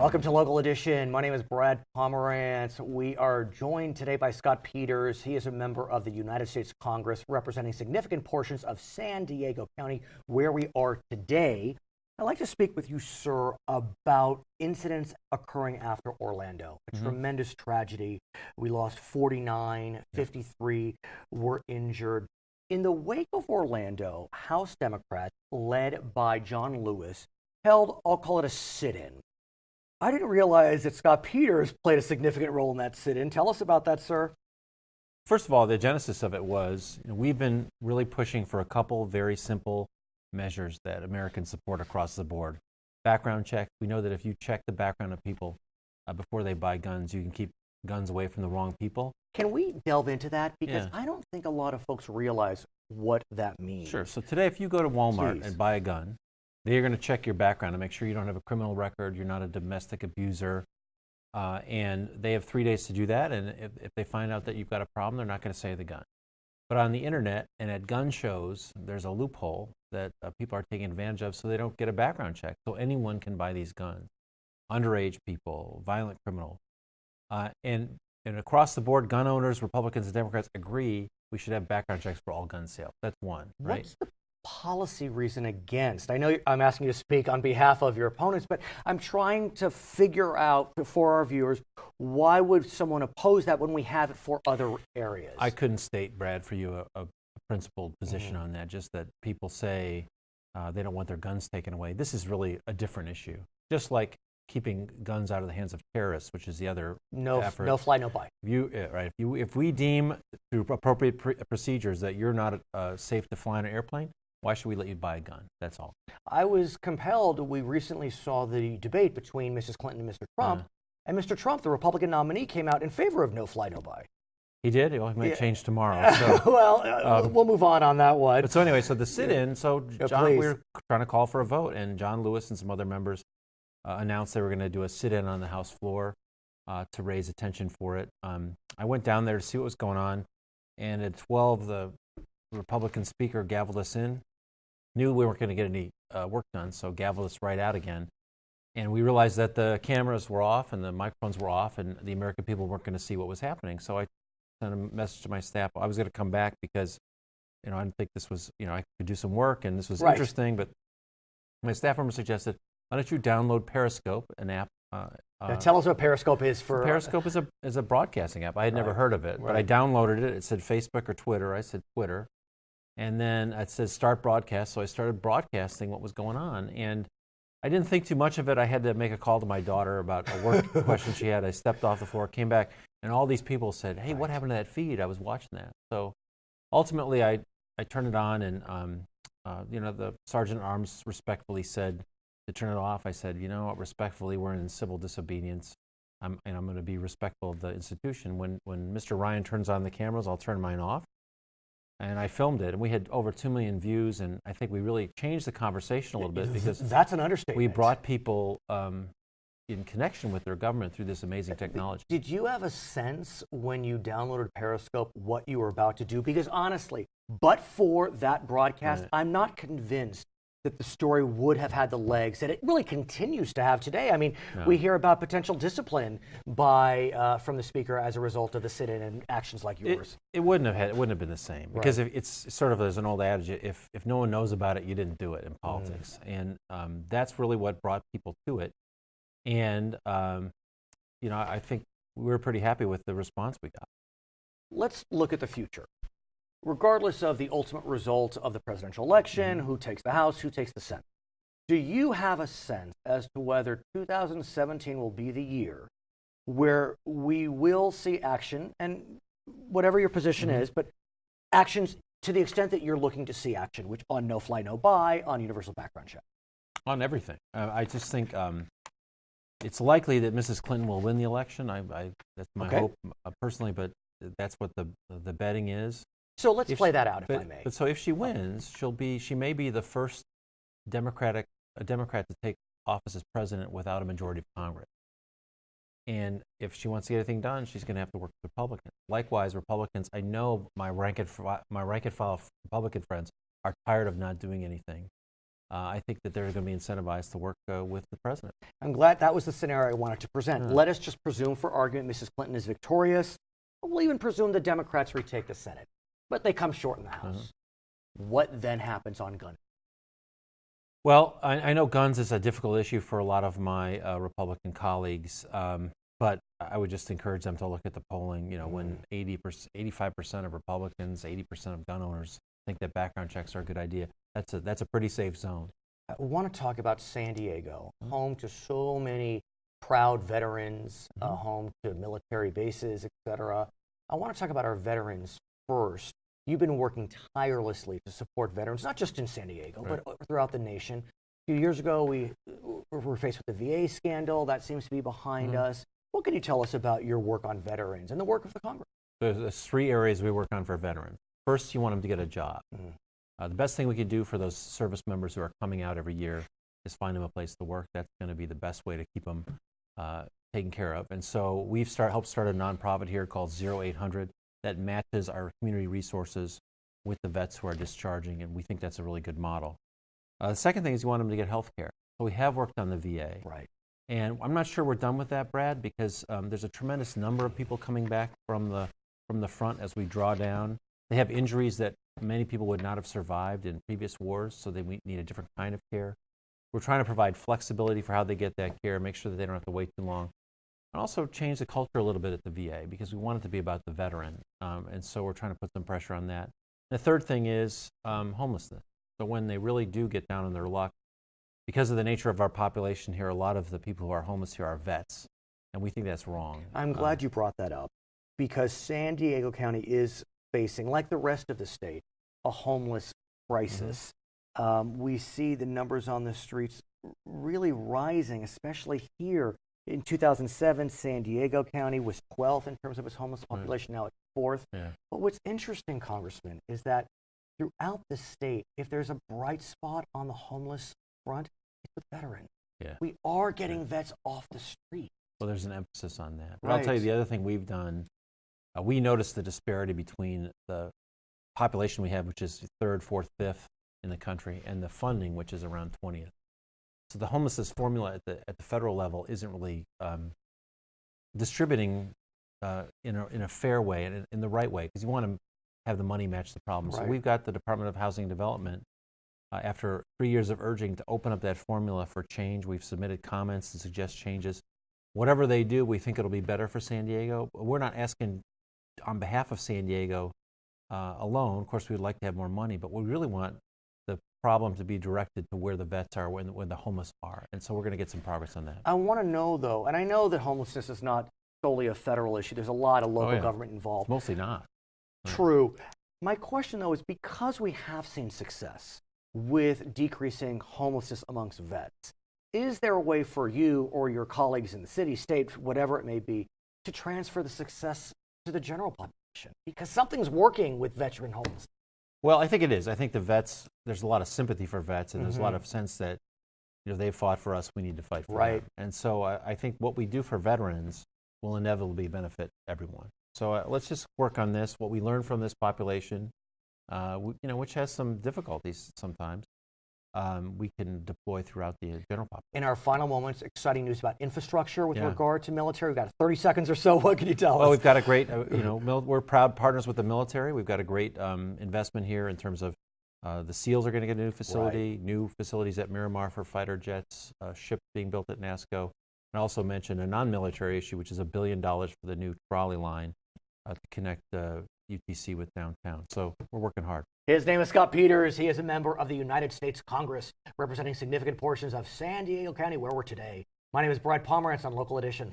Welcome to Local Edition. My name is Brad Pomerance. We are joined today by Scott Peters. He is a member of the United States Congress representing significant portions of San Diego County, where we are today. I'd like to speak with you, sir, about incidents occurring after Orlando. A tremendous tragedy. We lost 49, 53 were injured. In the wake of Orlando, House Democrats, led by John Lewis, held, I'll call it a sit-in. I didn't realize that Scott Peters played a significant role in that sit-in. Tell us about that, sir. First of all, the genesis of it was, we've been really pushing for a couple very simple measures that Americans support across the board. Background check. We know that if you check the background of people before they buy guns, you can keep guns away from the wrong people. Can we delve into that? Because I don't think a lot of folks realize what that means. Sure. So today, if you go to Walmart and buy a gun, they're going to check your background to make sure you don't have a criminal record, you're not a domestic abuser, and they have 3 days to do that. And if they find out that you've got a problem, they're not going to save the gun. But on the internet and at gun shows, there's a loophole that people are taking advantage of, so they don't get a background check. So anyone can buy these guns, underage people, violent criminals, and across the board, gun owners, Republicans, and Democrats agree we should have background checks for all gun sales. That's one, right? What's the policy reason against? I know I'm asking you to speak on behalf of your opponents, but I'm trying to figure out for our viewers, why would someone oppose that when we have it for other areas? I couldn't state, Brad, for you a principled position on that, just that people say they don't want their guns taken away. This is really a different issue. Just like keeping guns out of the hands of terrorists, which is the other effort. No fly, no buy. If we deem through appropriate procedures that you're not safe to fly on an airplane, why should we let you buy a gun? That's all. I was compelled. We recently saw the debate between Mrs. Clinton and Mr. Trump. And Mr. Trump, the Republican nominee, came out in favor of no fly, no buy. He did? Well, he might change tomorrow. So, well, we'll move on that one. But so anyway, so the sit-in, John, we were trying to call for a vote, and John Lewis and some other members announced they were going to do a sit-in on the House floor to raise attention for it. I went down there to see what was going on, and at 12, the Republican speaker gavelled us in. Knew we weren't going to get any work done, so gavelled us right out again. And we realized that the cameras were off and the microphones were off, and the American people weren't going to see what was happening. So I sent a message to my staff. I was going to come back because, I didn't think this was, I could do some work and this was interesting. But my staff member suggested, why don't you download Periscope, an app? Now tell us what Periscope is for. Periscope is a broadcasting app. I had never heard of it, but I downloaded it. It said Facebook or Twitter. I said Twitter. And then it says start broadcast, so I started broadcasting what was going on. And I didn't think too much of it. I had to make a call to my daughter about a work question she had. I stepped off the floor, came back, and all these people said, hey, what happened to that feed? I was watching that. So ultimately, I turned it on, and the Sergeant at Arms respectfully said to turn it off. I said, respectfully, we're in civil disobedience, and I'm going to be respectful of the institution. When Mr. Ryan turns on the cameras, I'll turn mine off. And I filmed it, and we had over 2 million views, and I think we really changed the conversation a little bit because that's an understatement. We brought people in connection with their government through this amazing technology. Did you have a sense when you downloaded Periscope what you were about to do? Because honestly, but for that broadcast, I'm not convinced that the story would have had the legs that it really continues to have today. I mean, we hear about potential discipline from the speaker as a result of the sit-in and actions like yours. It wouldn't have been the same because it's sort of, there's an old adage: if no one knows about it, you didn't do it in politics, and that's really what brought people to it. And I think we were pretty happy with the response we got. Let's look at the future. Regardless of the ultimate result of the presidential election, who takes the House, who takes the Senate, do you have a sense as to whether 2017 will be the year where we will see action, and whatever your position is, but actions to the extent that you're looking to see action, which on no fly, no buy, on universal background check? On everything. I just think it's likely that Mrs. Clinton will win the election. That's my hope personally, but that's what the betting is. So let's play that out, if I may. But so if she wins, she may be the first Democrat to take office as president without a majority of Congress. And if she wants to get anything done, she's going to have to work with Republicans. Likewise, Republicans, I know my rank and file Republican friends are tired of not doing anything. I think that they're going to be incentivized to work with the president. I'm glad that was the scenario I wanted to present. Let us just presume for argument Mrs. Clinton is victorious. We'll even presume the Democrats retake the Senate, but they come short in the House. What then happens on gun? Well, I know guns is a difficult issue for a lot of my Republican colleagues, but I would just encourage them to look at the polling. You know, when 85% of Republicans, 80% of gun owners think that background checks are a good idea, that's a pretty safe zone. I want to talk about San Diego, home to so many proud veterans, home to military bases, etc. I want to talk about our veterans first. You've been working tirelessly to support veterans, not just in San Diego, but throughout the nation. A few years ago, we were faced with the VA scandal. That seems to be behind us. What can you tell us about your work on veterans and the work of the Congress? There's 3 areas we work on for veterans. First, you want them to get a job. The best thing we can do for those service members who are coming out every year is find them a place to work. That's going to be the best way to keep them taken care of. And so we've helped start a nonprofit here called 0800 that matches our community resources with the vets who are discharging, and we think that's a really good model. The second thing is you want them to get health care. So we have worked on the VA. Right. And I'm not sure we're done with that, Brad, because there's a tremendous number of people coming back from the front as we draw down. They have injuries that many people would not have survived in previous wars, so they need a different kind of care. We're trying to provide flexibility for how they get that care, make sure that they don't have to wait too long. And also change the culture a little bit at the VA because we want it to be about the veteran. And so we're trying to put some pressure on that. The third thing is homelessness. So when they really do get down on their luck, because of the nature of our population here, a lot of the people who are homeless here are vets. And we think that's wrong. I'm glad you brought that up because San Diego County is facing, like the rest of the state, a homeless crisis. We see the numbers on the streets really rising, especially here. In 2007, San Diego County was 12th in terms of its homeless population. Now it's 4th. But what's interesting, Congressman, is that throughout the state, if there's a bright spot on the homeless front, it's with veterans. We are getting vets off the street. Well, there's an emphasis on that. But I'll tell you the other thing we've done. We noticed the disparity between the population we have, which is 3rd, 4th, 5th in the country, and the funding, which is around 20th. So the homelessness formula at the federal level isn't really distributing in a fair way and in the right way, because you want to have the money match the problem. So we've got the Department of Housing and Development, after 3 years of urging to open up that formula for change. We've submitted comments to suggest changes. Whatever they do, we think it'll be better for San Diego. We're not asking on behalf of San Diego alone. Of course, we'd like to have more money, but we really want the problem to be directed to where the vets are, when the homeless are. And so we're going to get some progress on that. I want to know, though, and I know that homelessness is not solely a federal issue. There's a lot of local government involved. It's mostly not. True. My question, though, is because we have seen success with decreasing homelessness amongst vets, is there a way for you or your colleagues in the city, state, whatever it may be, to transfer the success to the general population? Because something's working with veteran homelessness. Well, I think it is. I think the vets, there's a lot of sympathy for vets, and there's a lot of sense that, they fought for us, we need to fight for them. And so I think what we do for veterans will inevitably benefit everyone. So let's just work on this, what we learn from this population, which has some difficulties sometimes, we can deploy throughout the general population. In our final moments, exciting news about infrastructure with regard to military. We've got 30 seconds or so. What can you tell us? Well, we've got a great, we're proud partners with the military. We've got a great investment here in terms of the SEALs are going to get a new facility, new facilities at Miramar for fighter jets, ship being built at NASCO. And I also mentioned a non-military issue, which is $1 billion for the new trolley line to connect UTC with downtown. So we're working hard. His name is Scott Peters. He is a member of the United States Congress, representing significant portions of San Diego County, where we're today. My name is Brad Pomerance on Local Edition.